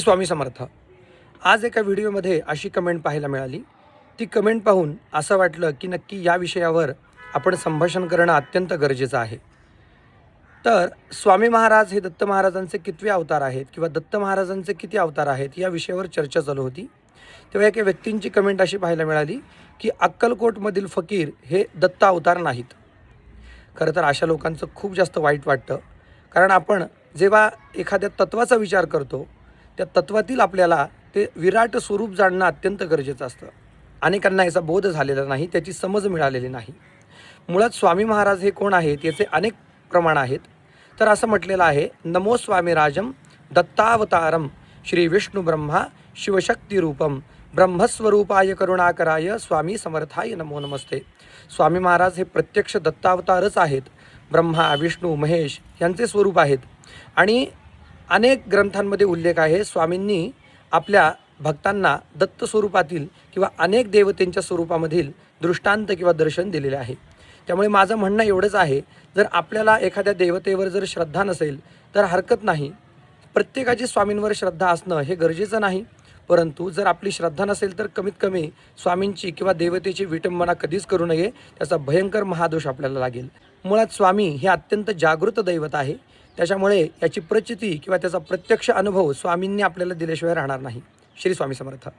स्वामी समर्थ। आज एका व्हिडिओमध्ये अशी कमेंट पाहायला मिळाली। ती कमेंट पाहून असं वाटलं की नक्की या विषयावर आपण संभाषण करणं अत्यंत गरजेचं आहे। तर स्वामी महाराज हे दत्त महाराजांचे कितवे अवतार आहेत किंवा दत्त महाराजांचे किती अवतार आहेत या विषयावर चर्चा चालू होती। तेव्हा एका व्यक्तींची कमेंट अशी पाहायला मिळाली की अक्कलकोटमधील फकीर हे दत्त अवतार नाहीत। खरं तर अशा लोकांचं खूप जास्त वाईट वाटतं, कारण आपण जेव्हा एखाद्या तत्वाचा विचार करतो त्या तत्वातील आपल्याला ते विराट स्वरूप जाणणं अत्यंत गरजेचं असतं। अनेकांना याचा बोध झालेला नाही, त्याची समज मिळालेली नाही। मुळात स्वामी महाराज हे कोण आहेत याचे अनेक प्रमाण आहेत। तर असं म्हटलेलं आहे, नमो स्वामीराजम दत्तावतारम श्री विष्णु ब्रह्मा शिवशक्तिरूपम ब्रह्मस्वरूपाय करुणाकराय स्वामी समर्थाय नमो नमस्ते। स्वामी महाराज हे प्रत्यक्ष दत्तावतारच आहेत। ब्रह्मा विष्णू महेश यांचे स्वरूप आहेत आणि अनेक ग्रंथांमध्ये उल्लेख आहे, स्वामींनी आपल्या भक्तांना दत्त स्वरूपातील किंवा अनेक देवतेंच्या स्वरूपामधील दृष्टांत किंवा दर्शन दिलेले आहे। त्यामुळे माझं म्हणणं एवढंच आहे, जर आपल्याला एखाद्या देवतेवर जर श्रद्धा नसेल तर हरकत नाही। प्रत्येकाची स्वामींवर श्रद्धा असणं हे गरजेचं नाही, परंतु जर आपली श्रद्धा नसेल तर कमीत कमी स्वामींची किंवा देवतेची विटंबना कधीच करू नये, त्याचा भयंकर महादोष आपल्याला लागेल। मुळात स्वामी हे अत्यंत जागृत दैवत आहे, त्याच्यामुळे याची प्रचिती किंवा त्याचा प्रत्यक्ष अनुभव स्वामींनी आपल्याला दिल्याशिवाय राहणार नाही। श्री स्वामी समर्थ।